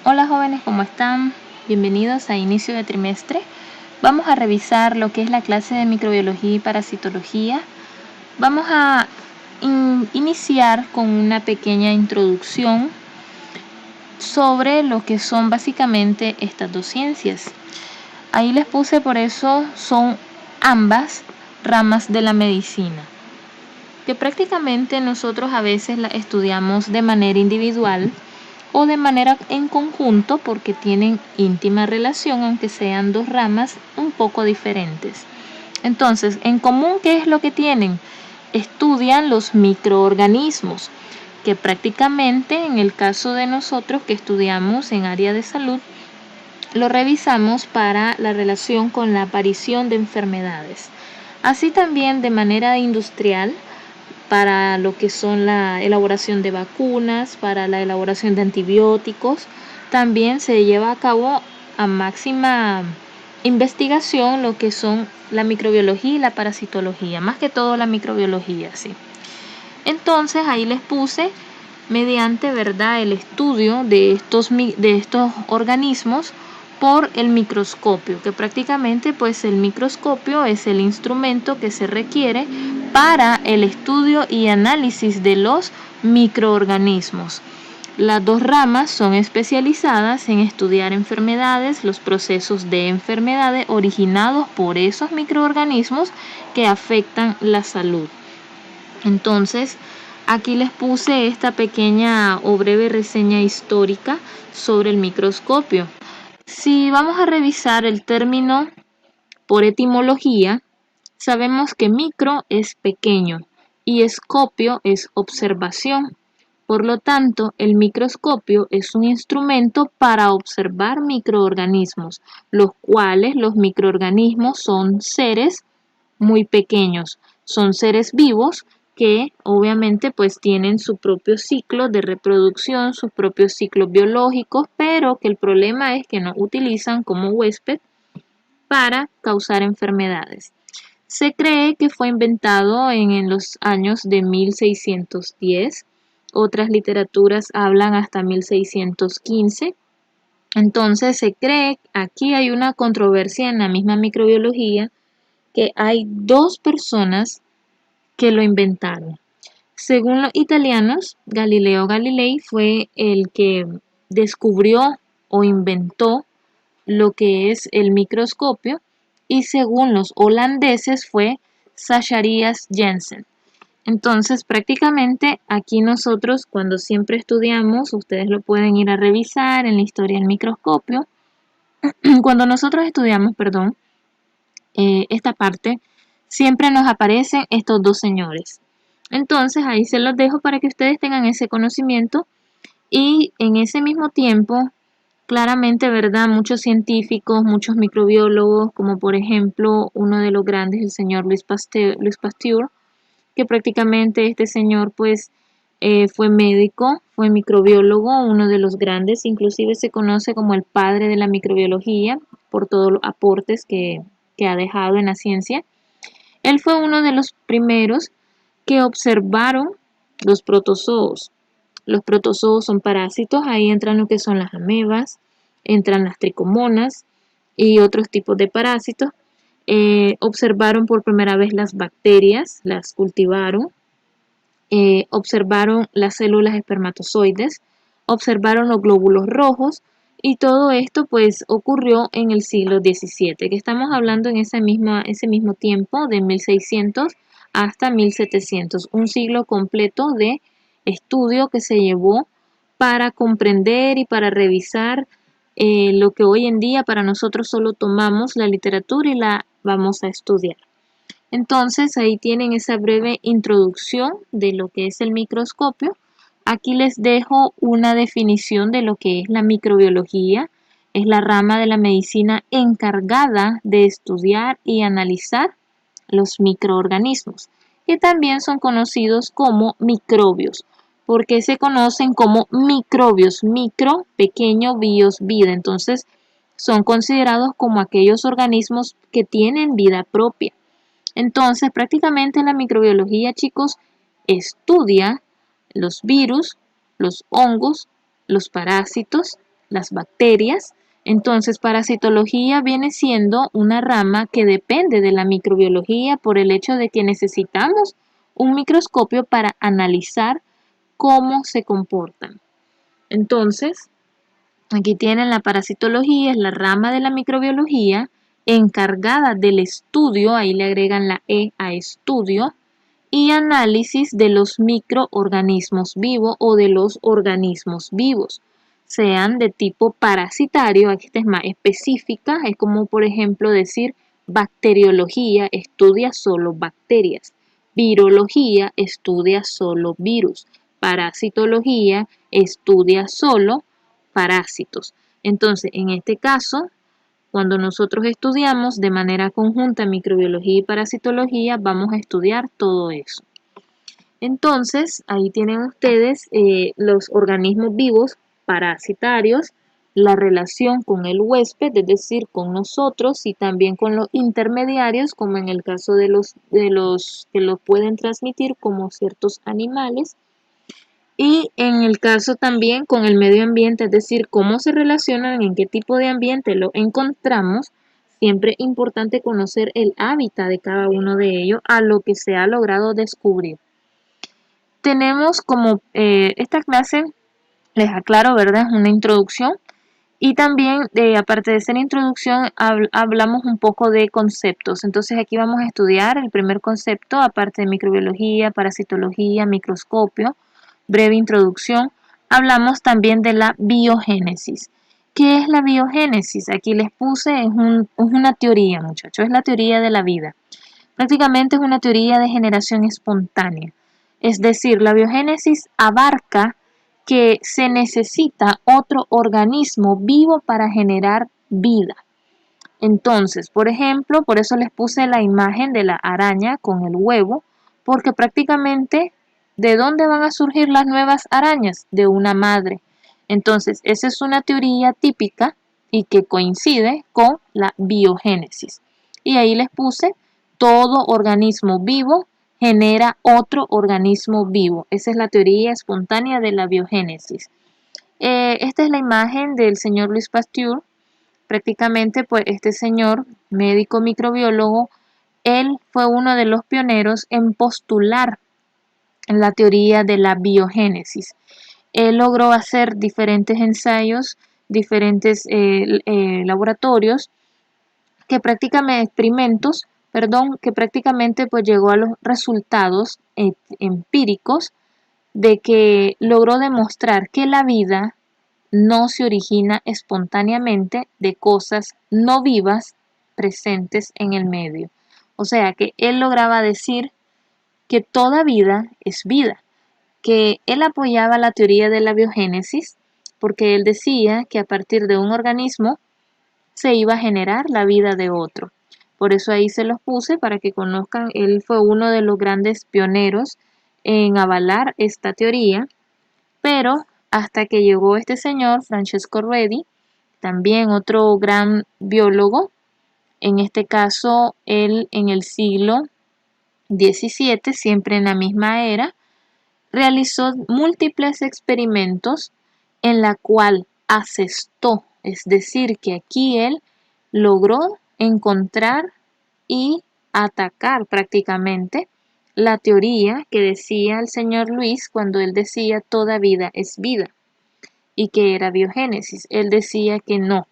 Hola jóvenes, ¿cómo están? Bienvenidos a inicio de trimestre. Vamos a revisar lo que es la clase de microbiología y parasitología. Vamos a iniciar con una pequeña introducción sobre lo que son básicamente estas dos ciencias. Ahí les puse, por eso son ambas ramas de la medicina, que prácticamente nosotros a veces la estudiamos de manera individual o de manera en conjunto porque tienen íntima relación, aunque sean dos ramas un poco diferentes. Entonces, en común, ¿qué es lo que tienen? Estudian los microorganismos, que prácticamente en el caso de nosotros que estudiamos en área de salud, lo revisamos para la relación con la aparición de enfermedades. Así también de manera industrial, para lo que son la elaboración de vacunas, para la elaboración de antibióticos. También se lleva a cabo a máxima investigación lo que son la microbiología y la parasitología, más que todo la microbiología, sí. Entonces ahí les puse mediante, ¿verdad?, el estudio de estos organismos por el microscopio, que prácticamente pues el microscopio es el instrumento que se requiere para el estudio y análisis de los microorganismos. Las dos ramas son especializadas en estudiar enfermedades, los procesos de enfermedades originados por esos microorganismos que afectan la salud. Entonces, aquí les puse esta pequeña o breve reseña histórica sobre el microscopio. Si vamos a revisar el término por etimología, sabemos que micro es pequeño y escopio es observación. Por lo tanto, el microscopio es un instrumento para observar microorganismos, los cuales los microorganismos son seres muy pequeños, son seres vivos que obviamente pues tienen su propio ciclo de reproducción, sus propios ciclos biológicos, pero que el problema es que no utilizan como huésped para causar enfermedades. Se cree que fue inventado en los años de 1610, otras literaturas hablan hasta 1615. Entonces se cree, aquí hay una controversia en la misma microbiología, que hay dos personas que lo inventaron. Según los italianos, Galileo Galilei fue el que descubrió o inventó lo que es el microscopio, y según los holandeses fue Zacharias Janssen. Entonces, prácticamente aquí nosotros cuando siempre estudiamos, ustedes lo pueden ir a revisar en la historia del microscopio, cuando nosotros estudiamos, esta parte, siempre nos aparecen estos dos señores. Entonces ahí se los dejo para que ustedes tengan ese conocimiento y en ese mismo tiempo, claramente, ¿verdad?, muchos científicos, muchos microbiólogos, como por ejemplo uno de los grandes, el señor Louis Pasteur, que prácticamente este señor pues fue médico, fue microbiólogo, uno de los grandes, inclusive se conoce como el padre de la microbiología por todos los aportes que ha dejado en la ciencia. Él fue uno de los primeros que observaron los protozoos. Los protozoos son parásitos, ahí entran lo que son las amebas, entran las tricomonas y otros tipos de parásitos. Observaron por primera vez las bacterias, las cultivaron, observaron las células espermatozoides, observaron los glóbulos rojos, y todo esto pues ocurrió en el siglo XVII, que estamos hablando en ese mismo tiempo, de 1600 hasta 1700, un siglo completo de estudio que se llevó para comprender y para revisar lo que hoy en día para nosotros solo tomamos la literatura y la vamos a estudiar. Entonces ahí tienen esa breve introducción de lo que es el microscopio. Aquí les dejo una definición de lo que es la microbiología. Es la rama de la medicina encargada de estudiar y analizar los microorganismos, que también son conocidos como microbios. ¿Por qué se conocen como microbios? Micro, pequeño, bios, vida. Entonces son considerados como aquellos organismos que tienen vida propia. Entonces, prácticamente la microbiología, chicos, estudia los virus, los hongos, los parásitos, las bacterias. Entonces, parasitología viene siendo una rama que depende de la microbiología por el hecho de que necesitamos un microscopio para analizar cómo se comportan. Entonces, aquí tienen la parasitología, es la rama de la microbiología encargada del estudio, ahí le agregan la E a estudio, y análisis de los microorganismos vivos o de los organismos vivos, sean de tipo parasitario, esta es más específica, es como por ejemplo decir bacteriología estudia solo bacterias, virología estudia solo virus, parasitología estudia solo parásitos. Entonces, en este caso, cuando nosotros estudiamos de manera conjunta microbiología y parasitología, vamos a estudiar todo eso. Entonces, ahí tienen ustedes los organismos vivos parasitarios, la relación con el huésped, es decir, con nosotros y también con los intermediarios, como en el caso de los que lo pueden transmitir, como ciertos animales. Y en el caso también con el medio ambiente, es decir, cómo se relacionan, en qué tipo de ambiente lo encontramos, siempre es importante conocer el hábitat de cada uno de ellos a lo que se ha logrado descubrir. Tenemos como esta clase, les aclaro, ¿verdad? Es una introducción y también, aparte de ser introducción, hablamos un poco de conceptos. Entonces aquí vamos a estudiar el primer concepto, aparte de microbiología, parasitología, microscopio, breve introducción. Hablamos también de la biogénesis. ¿Qué es la biogénesis? Aquí les puse, es una teoría, muchachos, es la teoría de la vida. Prácticamente es una teoría de generación espontánea. Es decir, la biogénesis abarca que se necesita otro organismo vivo para generar vida. Entonces, por ejemplo, por eso les puse la imagen de la araña con el huevo, porque prácticamente, ¿de dónde van a surgir las nuevas arañas? De una madre. Entonces, esa es una teoría típica y que coincide con la biogénesis. Y ahí les puse, todo organismo vivo genera otro organismo vivo. Esa es la teoría espontánea de la biogénesis. Esta es la imagen del señor Louis Pasteur. Prácticamente, pues este señor, médico microbiólogo, él fue uno de los pioneros en postular la teoría de la biogénesis. Él logró hacer diferentes ensayos, diferentes laboratorios, experimentos, que prácticamente pues llegó a los resultados empíricos de que logró demostrar que la vida no se origina espontáneamente de cosas no vivas presentes en el medio. O sea que él lograba decir que toda vida es vida, que él apoyaba la teoría de la biogénesis porque él decía que a partir de un organismo se iba a generar la vida de otro. Por eso ahí se los puse para que conozcan, él fue uno de los grandes pioneros en avalar esta teoría, pero hasta que llegó este señor, Francesco Redi, también otro gran biólogo, en este caso él en el siglo XVII, siempre en la misma era, realizó múltiples experimentos en la cual asestó, es decir, que aquí él logró encontrar y atacar prácticamente la teoría que decía el señor Luis cuando él decía toda vida es vida y que era biogénesis. Él decía que no,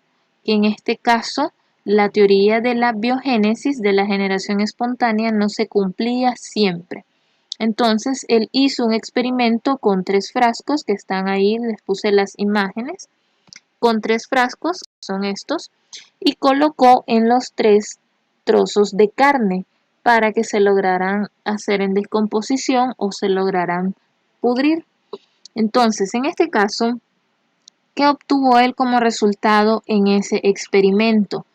que en este caso la teoría de la biogénesis, de la generación espontánea, no se cumplía siempre. Entonces él hizo un experimento con 3 frascos que están ahí, les puse las imágenes, con 3 frascos, son estos, y colocó en los 3 trozos de carne para que se lograran hacer en descomposición o se lograran pudrir. Entonces, en este caso, ¿qué obtuvo él como resultado en ese experimento?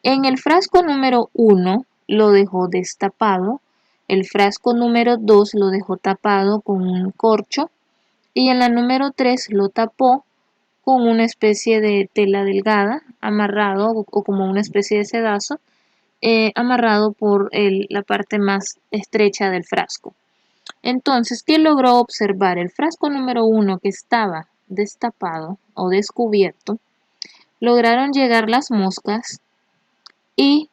En el frasco número 1 lo dejó destapado, el frasco número 2 lo dejó tapado con un corcho y en la número 3 lo tapó con una especie de tela delgada amarrado o como una especie de sedazo amarrado por la parte más estrecha del frasco. Entonces, ¿qué logró observar? El frasco número 1 que estaba destapado o descubierto, lograron llegar las moscas y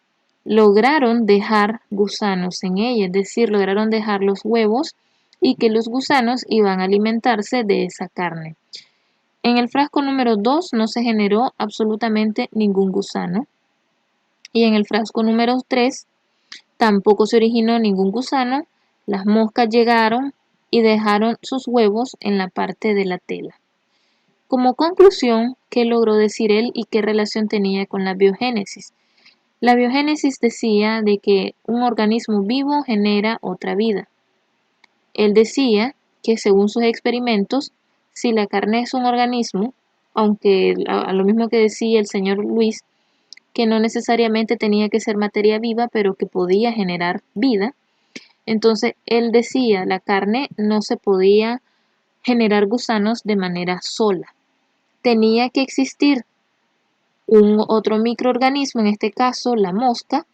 lograron dejar gusanos en ella, es decir, lograron dejar los huevos y que los gusanos iban a alimentarse de esa carne. En el frasco número 2 no se generó absolutamente ningún gusano y en el frasco número 3 tampoco se originó ningún gusano. Las moscas llegaron y dejaron sus huevos en la parte de la tela. Como conclusión, ¿qué logró decir él y qué relación tenía con la biogénesis? La biogénesis decía de que un organismo vivo genera otra vida. Él decía que según sus experimentos, si la carne es un organismo, aunque a lo mismo que decía el señor Luis, que no necesariamente tenía que ser materia viva, pero que podía generar vida, entonces él decía la carne no se podía generar gusanos de manera sola. Tenía que existir un otro microorganismo, en este caso la mosca,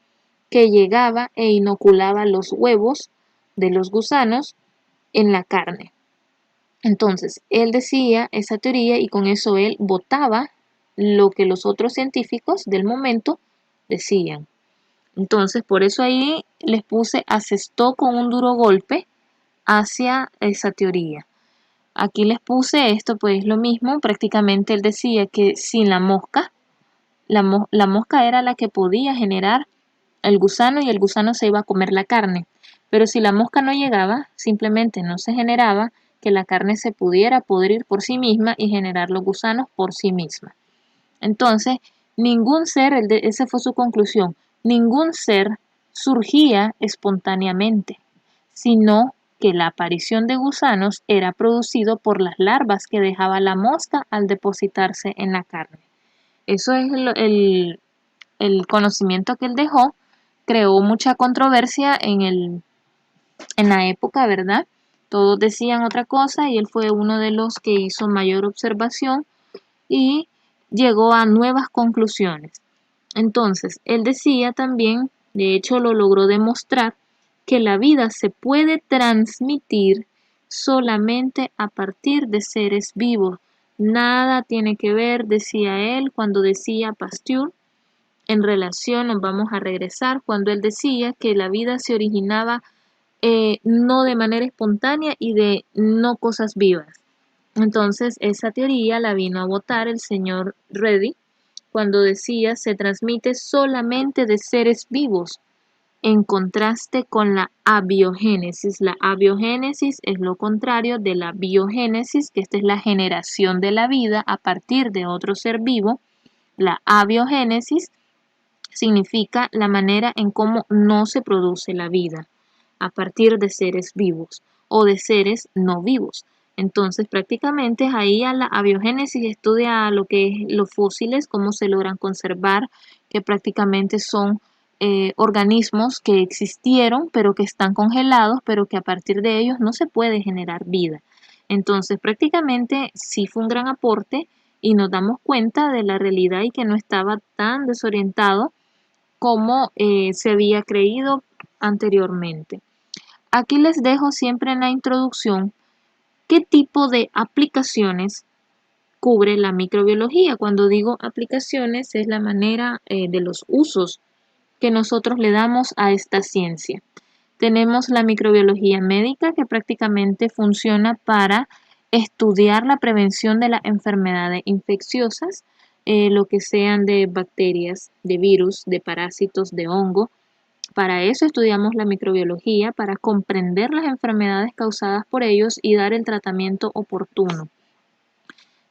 que llegaba e inoculaba los huevos de los gusanos en la carne. Entonces, él decía esa teoría y con eso él votaba lo que los otros científicos del momento decían. Entonces, por eso ahí les puse asestó con un duro golpe hacia esa teoría. Aquí les puse esto, pues lo mismo, prácticamente él decía que sin la mosca, la mosca era la que podía generar el gusano y el gusano se iba a comer la carne. Pero si la mosca no llegaba, simplemente no se generaba que la carne se pudiera podrir por sí misma y generar los gusanos por sí misma. Entonces, ningún ser, esa fue su conclusión, ningún ser surgía espontáneamente, sino que la aparición de gusanos era producido por las larvas que dejaba la mosca al depositarse en la carne. Eso es el conocimiento que él dejó, creó mucha controversia en la época, ¿verdad? Todos decían otra cosa y él fue uno de los que hizo mayor observación y llegó a nuevas conclusiones. Entonces, él decía también, de hecho lo logró demostrar, que la vida se puede transmitir solamente a partir de seres vivos. Nada tiene que ver, decía él, cuando decía Pasteur, en relación, nos vamos a regresar, cuando él decía que la vida se originaba no de manera espontánea y de no cosas vivas. Entonces, esa teoría la vino a votar el señor Reddy cuando decía se transmite solamente de seres vivos, en contraste con la abiogénesis. La abiogénesis es lo contrario de la biogénesis, que esta es la generación de la vida a partir de otro ser vivo. La abiogénesis significa la manera en cómo no se produce la vida a partir de seres vivos o de seres no vivos. Entonces, prácticamente ahí a la abiogénesis estudia lo que es los fósiles, cómo se logran conservar, que prácticamente son organismos que existieron, pero que están congelados, pero que a partir de ellos no se puede generar vida. Entonces, prácticamente sí fue un gran aporte y nos damos cuenta de la realidad y que no estaba tan desorientado como se había creído anteriormente. Aquí les dejo siempre en la introducción qué tipo de aplicaciones cubre la microbiología. Cuando digo aplicaciones es la manera de los usos que nosotros le damos a esta ciencia. Tenemos la microbiología médica que prácticamente funciona para estudiar la prevención de las enfermedades infecciosas, lo que sean de bacterias, de virus, de parásitos, de hongo. Para eso estudiamos la microbiología, para comprender las enfermedades causadas por ellos y dar el tratamiento oportuno.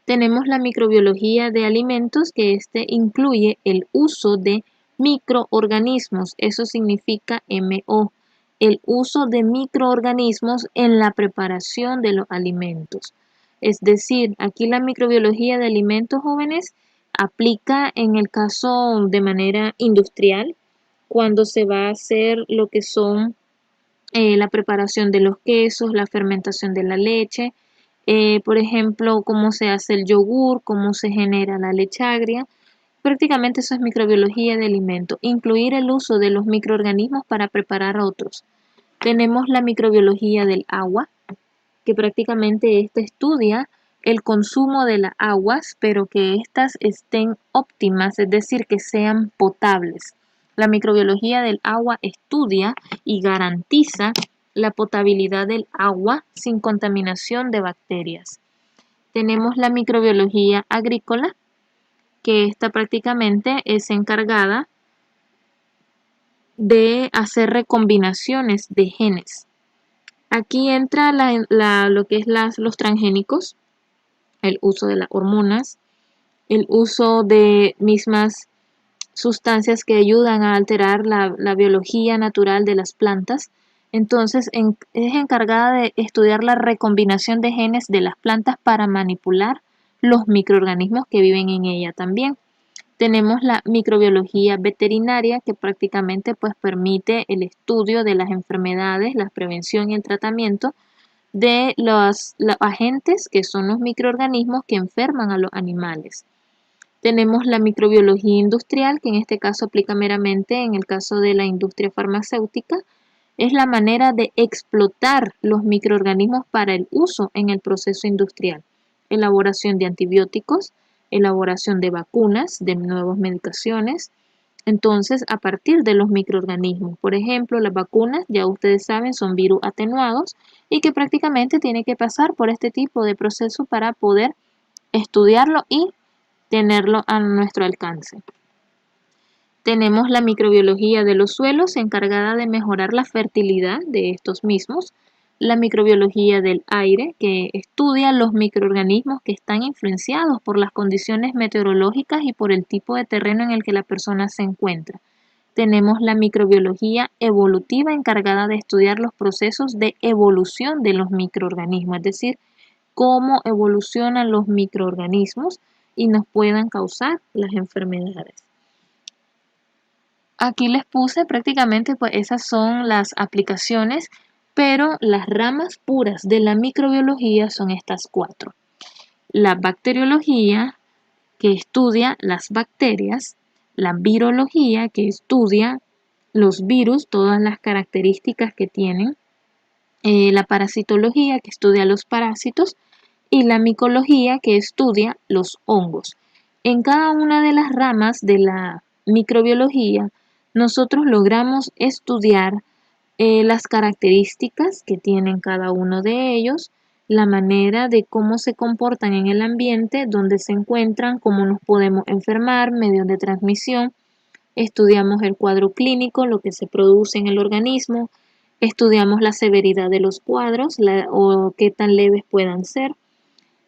Tenemos la microbiología de alimentos, que incluye el uso de microorganismos, eso significa MO, el uso de microorganismos en la preparación de los alimentos. Es decir, aquí la microbiología de alimentos, jóvenes, aplica en el caso de manera industrial, cuando se va a hacer lo que son la preparación de los quesos, la fermentación de la leche, por ejemplo, cómo se hace el yogur, cómo se genera la leche agria. Prácticamente eso es microbiología de alimentos, incluir el uso de los microorganismos para preparar otros. Tenemos la microbiología del agua, que prácticamente esta estudia el consumo de las aguas, pero que éstas estén óptimas, es decir, que sean potables. La microbiología del agua estudia y garantiza la potabilidad del agua sin contaminación de bacterias. Tenemos la microbiología agrícola, que esta prácticamente es encargada de hacer recombinaciones de genes. Aquí entra lo que es los transgénicos, el uso de las hormonas, el uso de mismas sustancias que ayudan a alterar la biología natural de las plantas. Entonces, es encargada de estudiar la recombinación de genes de las plantas para manipular los microorganismos que viven en ella también. Tenemos la microbiología veterinaria, que prácticamente pues permite el estudio de las enfermedades, la prevención y el tratamiento de los agentes que son los microorganismos que enferman a los animales. Tenemos la microbiología industrial, que en este caso aplica meramente en el caso de la industria farmacéutica. Es la manera de explotar los microorganismos para el uso en el proceso industrial. Elaboración de antibióticos, elaboración de vacunas, de nuevas medicaciones. Entonces, a partir de los microorganismos, por ejemplo, las vacunas, ya ustedes saben, son virus atenuados y que prácticamente tiene que pasar por este tipo de proceso para poder estudiarlo y tenerlo a nuestro alcance. Tenemos la microbiología de los suelos, encargada de mejorar la fertilidad de estos mismos. La microbiología del aire, que estudia los microorganismos que están influenciados por las condiciones meteorológicas y por el tipo de terreno en el que la persona se encuentra. Tenemos la microbiología evolutiva, encargada de estudiar los procesos de evolución de los microorganismos, es decir, cómo evolucionan los microorganismos y nos puedan causar las enfermedades. Aquí les puse prácticamente, pues esas son las aplicaciones, pero las ramas puras de la microbiología son estas 4. La bacteriología, que estudia las bacterias, la virología, que estudia los virus, todas las características que tienen, la parasitología, que estudia los parásitos, y la micología, que estudia los hongos. En cada una de las ramas de la microbiología, nosotros logramos estudiar las características que tienen cada uno de ellos, la manera de cómo se comportan en el ambiente, dónde se encuentran, cómo nos podemos enfermar, medios de transmisión. Estudiamos el cuadro clínico, lo que se produce en el organismo, estudiamos la severidad de los cuadros o qué tan leves puedan ser.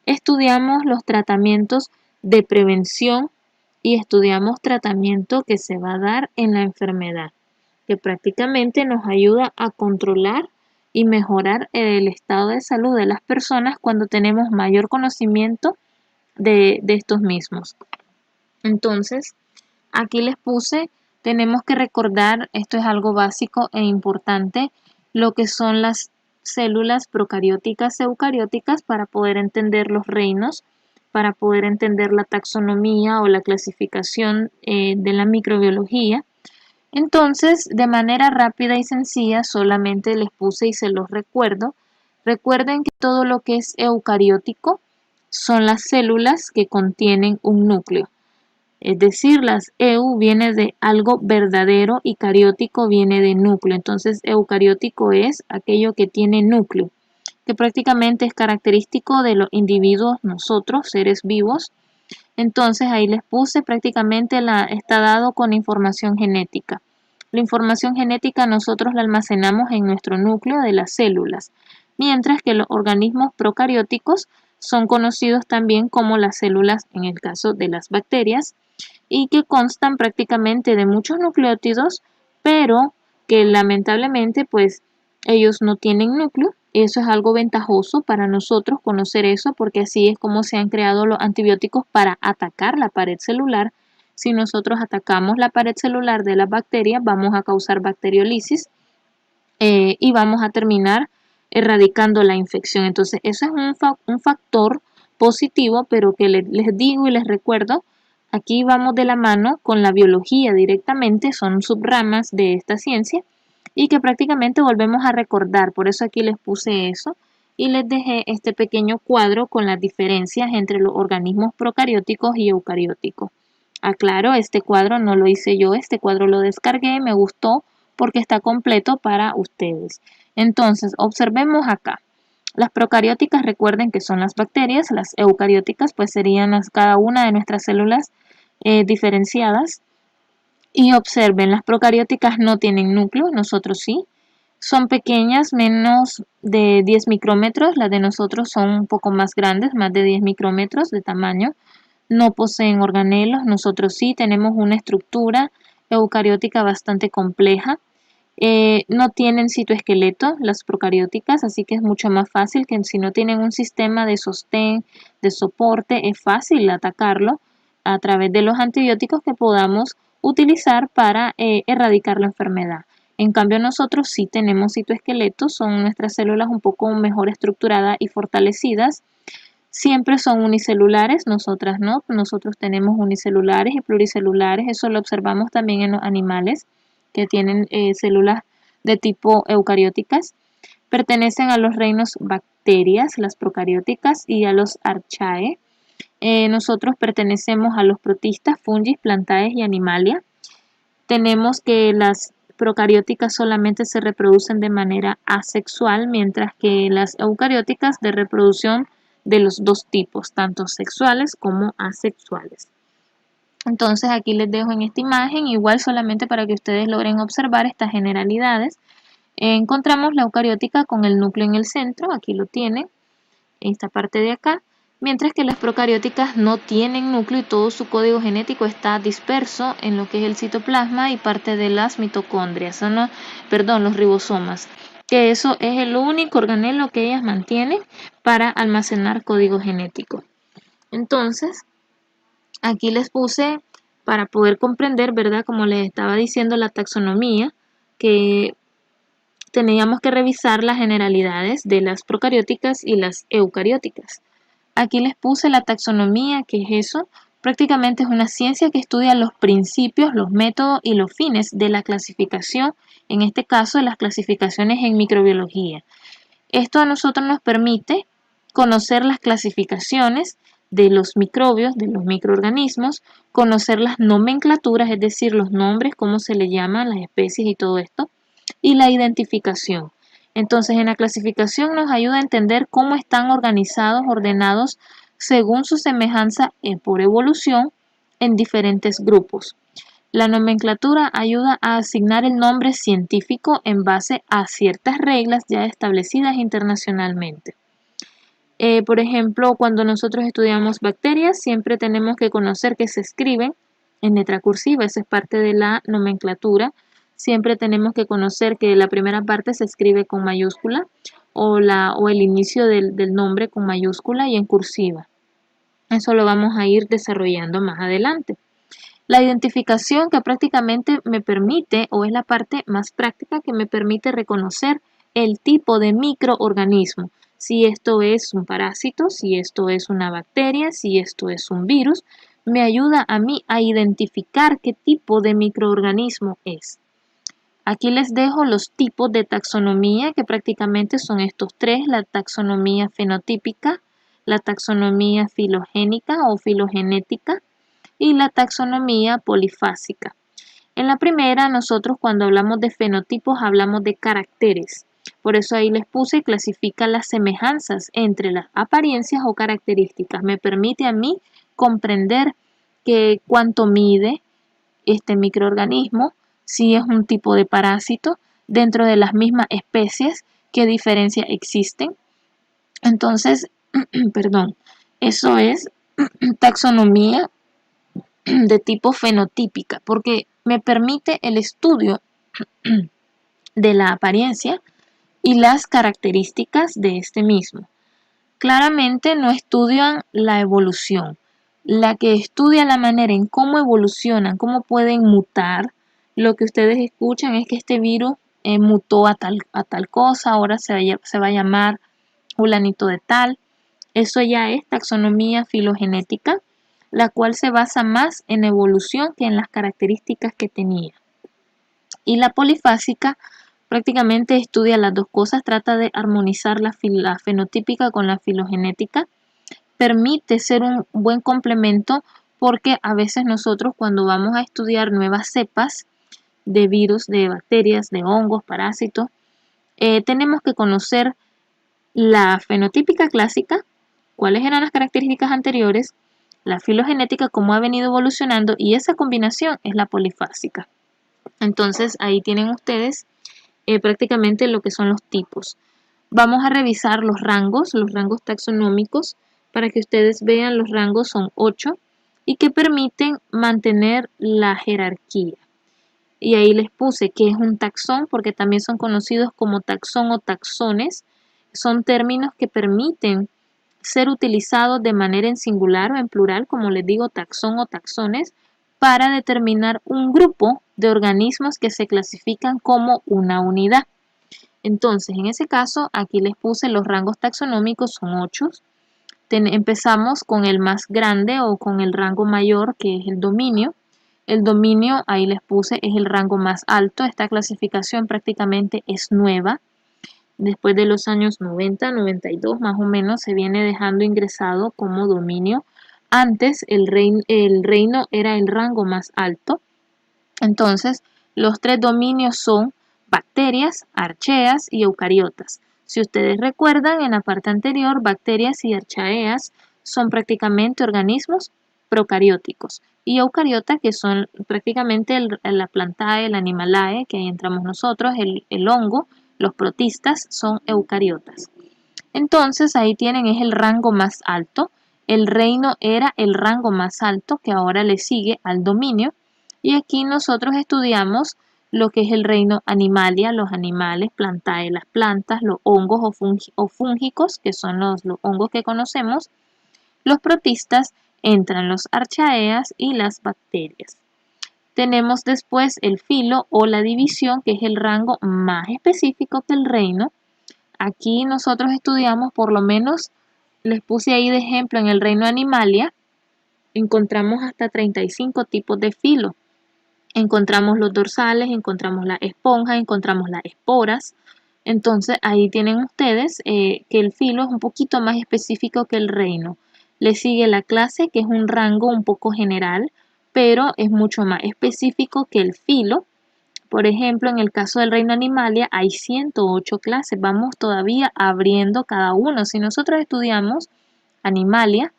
Estudiamos los tratamientos de prevención y estudiamos tratamiento que se va a dar en la enfermedad, que prácticamente nos ayuda a controlar y mejorar el estado de salud de las personas cuando tenemos mayor conocimiento de estos mismos. Entonces, aquí les puse, tenemos que recordar, esto es algo básico e importante, lo que son las células procarióticas, eucarióticas, para poder entender los reinos, para poder entender la taxonomía o la clasificación de la microbiología. Entonces, de manera rápida y sencilla, solamente les puse y se los recuerdo. Recuerden que todo lo que es eucariótico son las células que contienen un núcleo. Es decir, las EU viene de algo verdadero y cariótico viene de núcleo. Entonces, eucariótico es aquello que tiene núcleo, que prácticamente es característico de los individuos, nosotros, seres vivos. Entonces, ahí les puse prácticamente está dado con información genética. La información genética nosotros la almacenamos en nuestro núcleo de las células, mientras que los organismos procarióticos son conocidos también como las células en el caso de las bacterias, y que constan prácticamente de muchos nucleótidos, pero que lamentablemente pues ellos no tienen núcleo. Eso es algo ventajoso para nosotros conocer eso, porque así es como se han creado los antibióticos para atacar la pared celular. Si nosotros atacamos la pared celular de las bacterias, vamos a causar bacteriolisis y vamos a terminar erradicando la infección. Entonces, eso es un factor positivo, pero que les digo y les recuerdo, aquí vamos de la mano con la biología directamente, son subramas de esta ciencia y que prácticamente volvemos a recordar, por eso aquí les puse eso, y les dejé este pequeño cuadro con las diferencias entre los organismos procarióticos y eucarióticos. Aclaro, este cuadro no lo hice yo, este cuadro lo descargué, me gustó porque está completo para ustedes. Entonces, observemos acá. Las procarióticas, recuerden que son las bacterias, las eucarióticas pues serían cada una de nuestras células diferenciadas. Y observen, las procarióticas no tienen núcleo, nosotros sí. Son pequeñas, menos de 10 micrómetros, las de nosotros son un poco más grandes, más de 10 micrómetros de tamaño. No poseen organelos, nosotros sí tenemos una estructura eucariótica bastante compleja. No tienen citoesqueleto las procarióticas, así que es mucho más fácil que si no tienen un sistema de sostén, de soporte, es fácil atacarlo a través de los antibióticos que podamos utilizar para erradicar la enfermedad. En cambio nosotros sí tenemos citoesqueletos, son nuestras células un poco mejor estructuradas y fortalecidas. Siempre son unicelulares, nosotras no, nosotros tenemos unicelulares y pluricelulares, eso lo observamos también en los animales que tienen células de tipo eucarióticas. Pertenecen a los reinos bacterias, las procarióticas, y a los archae. Nosotros pertenecemos a los protistas, fungis, plantaes y animalia. Tenemos que las procarióticas solamente se reproducen de manera asexual, mientras que las eucarióticas de reproducción de los dos tipos, tanto sexuales como asexuales. Entonces aquí les dejo en esta imagen, igual solamente para que ustedes logren observar estas generalidades. Encontramos la eucariótica con el núcleo en el centro, aquí lo tienen, esta parte de acá, mientras que las procarióticas no tienen núcleo y todo su código genético está disperso en lo que es el citoplasma y parte de las mitocondrias, los ribosomas, que eso es el único organelo que ellas mantienen para almacenar código genético. Entonces, aquí les puse para poder comprender, ¿verdad? Como les estaba diciendo, la taxonomía, que teníamos que revisar las generalidades de las procarióticas y las eucarióticas. Aquí les puse la taxonomía, que es eso. Prácticamente es una ciencia que estudia los principios, los métodos y los fines de la clasificación, en este caso de las clasificaciones en microbiología. Esto a nosotros nos permite conocer las clasificaciones de los microbios, de los microorganismos, conocer las nomenclaturas, es decir, los nombres, cómo se le llaman las especies y todo esto, y la identificación. Entonces, en la clasificación nos ayuda a entender cómo están organizados, ordenados según su semejanza por evolución en diferentes grupos. La nomenclatura ayuda a asignar el nombre científico en base a ciertas reglas ya establecidas internacionalmente. Por ejemplo, cuando nosotros estudiamos bacterias, siempre tenemos que conocer que se escriben en letra cursiva, esa es parte de la nomenclatura. Siempre tenemos que conocer que la primera parte se escribe con mayúscula o el inicio del nombre con mayúscula y en cursiva. Eso lo vamos a ir desarrollando más adelante. La identificación que prácticamente me permite, o es la parte más práctica que me permite reconocer el tipo de microorganismo. Si esto es un parásito, si esto es una bacteria, si esto es un virus, me ayuda a mí a identificar qué tipo de microorganismo es. Aquí les dejo los tipos de taxonomía, que prácticamente son estos tres: la taxonomía fenotípica, la taxonomía filogénica o filogenética y la taxonomía polifásica. En la primera, nosotros cuando hablamos de fenotipos hablamos de caracteres. Por eso ahí les puse clasifica las semejanzas entre las apariencias o características. Me permite a mí comprender cuánto mide este microorganismo, si es un tipo de parásito, dentro de las mismas especies, qué diferencias existen. Entonces, perdón, eso es taxonomía de tipo fenotípica, porque me permite el estudio de la apariencia y las características de este mismo. Claramente no estudian la evolución. La que estudia la manera en cómo evolucionan, cómo pueden mutar, lo que ustedes escuchan es que este virus mutó a tal cosa, ahora se va a llamar fulanito de tal. Eso ya es taxonomía filogenética, la cual se basa más en evolución que en las características que tenía. Y la polifásica prácticamente estudia las dos cosas, trata de armonizar la fenotípica con la filogenética, permite ser un buen complemento porque a veces nosotros cuando vamos a estudiar nuevas cepas de virus, de bacterias, de hongos, parásitos, tenemos que conocer la fenotípica clásica, cuáles eran las características anteriores, la filogenética, cómo ha venido evolucionando, y esa combinación es la polifásica. Entonces ahí tienen ustedes prácticamente lo que son los tipos. Vamos a revisar los rangos taxonómicos, para que ustedes vean. Los rangos son 8 y que permiten mantener la jerarquía. Y ahí les puse que es un taxón, porque también son conocidos como taxón o taxones. Son términos que permiten ser utilizados de manera en singular o en plural, como les digo, taxón o taxones, para determinar un grupo de organismos que se clasifican como una unidad. Entonces, en ese caso, aquí les puse los rangos taxonómicos, son 8. Empezamos con el más grande o con el rango mayor, que es el dominio. El dominio, ahí les puse, es el rango más alto. Esta clasificación prácticamente es nueva. Después de los años 90, 92 más o menos, se viene dejando ingresado como dominio. Antes el reino era el rango más alto. Entonces, los 3 dominios son bacterias, archeas y eucariotas. Si ustedes recuerdan, en la parte anterior, bacterias y archaeas son prácticamente organismos procarióticos, y eucariotas, que son prácticamente la plantae, el animalae, que ahí entramos nosotros, el hongo, los protistas son eucariotas. Entonces ahí tienen, es el rango más alto. El reino era el rango más alto, que ahora le sigue al dominio. Y aquí nosotros estudiamos lo que es el reino Animalia, los animales, plantae, las plantas, los hongos o fúngicos, que son los hongos que conocemos. Los protistas, entran los archaeas y las bacterias. Tenemos después el filo o la división, que es el rango más específico que el reino. Aquí nosotros estudiamos, por lo menos les puse ahí de ejemplo, en el reino Animalia encontramos hasta 35 tipos de filo. Encontramos los dorsales, encontramos las esponjas, encontramos las esporas. Entonces ahí tienen ustedes que el filo es un poquito más específico que el reino. Le sigue la clase, que es un rango un poco general, pero es mucho más específico que el filo. Por ejemplo, en el caso del reino Animalia hay 108 clases. Vamos todavía abriendo cada uno. Si nosotros estudiamos Animalia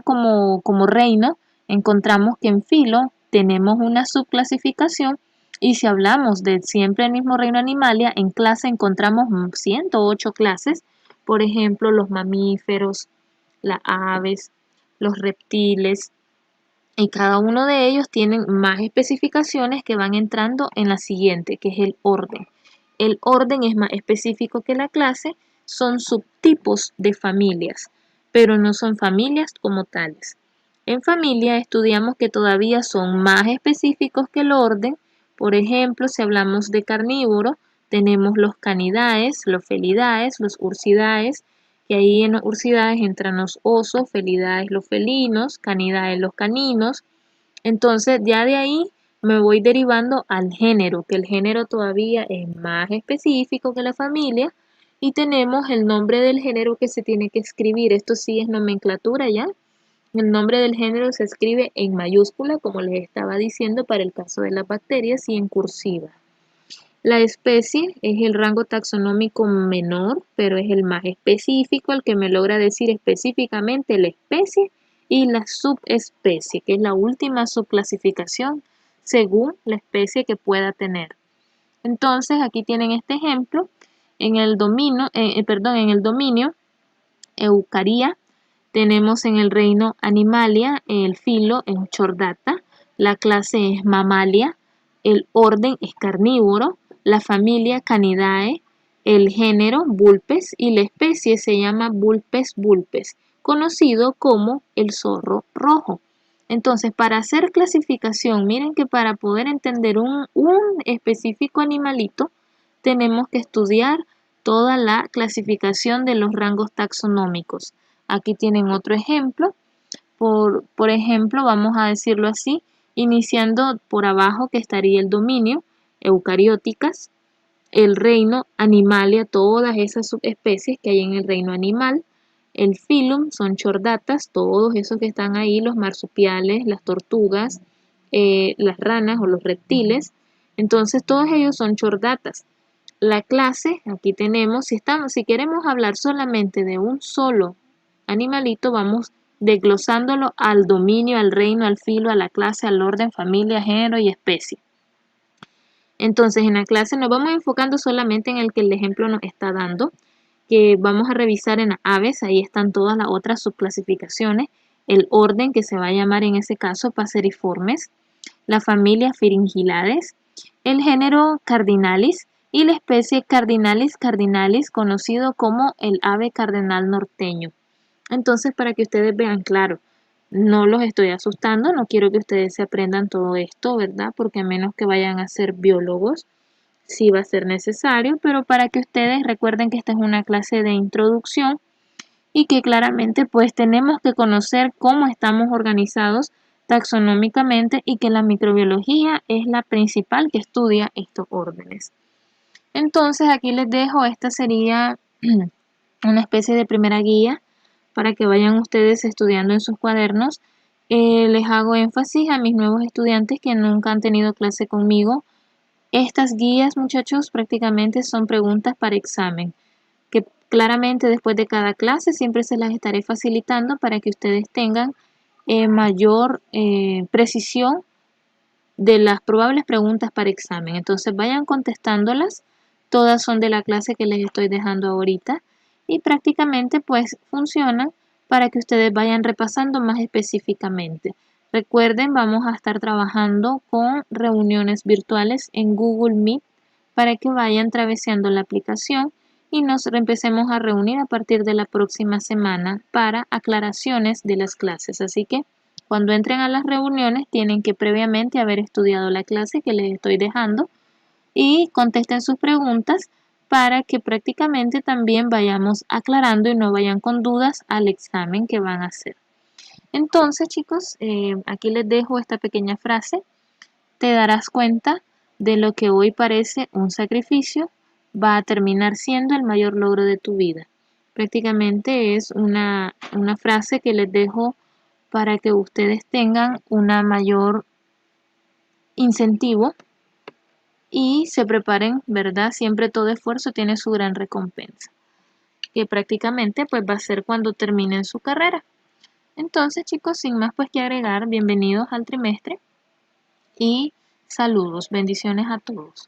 como reino, encontramos que en filo tenemos una subclasificación, y si hablamos de siempre el mismo reino Animalia, en clase encontramos 108 clases. Por ejemplo, los mamíferos, las aves, los reptiles, y cada uno de ellos tienen más especificaciones que van entrando en la siguiente, que es el orden. El orden es más específico que la clase, son subtipos de familias, pero no son familias como tales. En familia estudiamos que todavía son más específicos que el orden. Por ejemplo, si hablamos de carnívoro, tenemos los canidaes, los felidaes, los ursidaes, que ahí en los ursidaes entran los osos, felidaes los felinos, canidaes los caninos. Entonces ya de ahí me voy derivando al género, que el género todavía es más específico que la familia, y tenemos el nombre del género que se tiene que escribir. Esto sí es nomenclatura ya. El nombre del género se escribe en mayúscula, como les estaba diciendo para el caso de las bacterias, y en cursiva. La especie es el rango taxonómico menor, pero es el más específico, el que me logra decir específicamente la especie y la subespecie, que es la última subclasificación según la especie que pueda tener. Entonces, aquí tienen este ejemplo. En el dominio Eucaria, tenemos en el reino Animalia, el filo es Chordata, la clase es Mamalia, el orden es carnívoro, la familia Canidae, el género Vulpes y la especie se llama Vulpes vulpes, conocido como el zorro rojo. Entonces, para hacer clasificación, miren que para poder entender un específico animalito, tenemos que estudiar toda la clasificación de los rangos taxonómicos. Aquí tienen otro ejemplo. Por ejemplo, vamos a decirlo así, iniciando por abajo, que estaría el dominio, eucarióticas, el reino Animalia, todas esas subespecies que hay en el reino animal. El filum son chordatas, todos esos que están ahí, los marsupiales, las tortugas, las ranas o los reptiles. Entonces todos ellos son chordatas. La clase, aquí tenemos, si queremos hablar solamente de un solo animalito, vamos desglosándolo al dominio, al reino, al filo, a la clase, al orden, familia, género y especie. Entonces en la clase nos vamos enfocando solamente en el que el ejemplo nos está dando, que vamos a revisar en aves, ahí están todas las otras subclasificaciones, el orden que se va a llamar en ese caso Passeriformes, la familia Pharyngilidae, el género Cardinalis y la especie Cardinalis cardinalis, conocido como el ave cardenal norteño. Entonces, para que ustedes vean, claro, no los estoy asustando, no quiero que ustedes se aprendan todo esto, ¿verdad? Porque a menos que vayan a ser biólogos, sí va a ser necesario, pero para que ustedes recuerden que esta es una clase de introducción y que claramente pues tenemos que conocer cómo estamos organizados taxonómicamente y que la microbiología es la principal que estudia estos órdenes. Entonces aquí les dejo, esta sería una especie de primera guía para que vayan ustedes estudiando en sus cuadernos. Les hago énfasis a mis nuevos estudiantes que nunca han tenido clase conmigo. Estas guías, muchachos, prácticamente son preguntas para examen, que claramente después de cada clase siempre se las estaré facilitando para que ustedes tengan mayor precisión de las probables preguntas para examen. Entonces vayan contestándolas, todas son de la clase que les estoy dejando ahorita y prácticamente pues funcionan para que ustedes vayan repasando más específicamente. Recuerden, vamos a estar trabajando con reuniones virtuales en Google Meet para que vayan traveseando la aplicación y nos empecemos a reunir a partir de la próxima semana para aclaraciones de las clases. Así que cuando entren a las reuniones tienen que previamente haber estudiado la clase que les estoy dejando y contesten sus preguntas para que prácticamente también vayamos aclarando y no vayan con dudas al examen que van a hacer. Entonces, chicos, aquí les dejo esta pequeña frase. Te darás cuenta de lo que hoy parece un sacrificio, va a terminar siendo el mayor logro de tu vida. Prácticamente es una frase que les dejo para que ustedes tengan una mayor incentivo y se preparen, ¿verdad? Siempre todo esfuerzo tiene su gran recompensa, que prácticamente pues va a ser cuando terminen su carrera. Entonces, chicos, sin más pues que agregar, bienvenidos al trimestre y saludos, bendiciones a todos.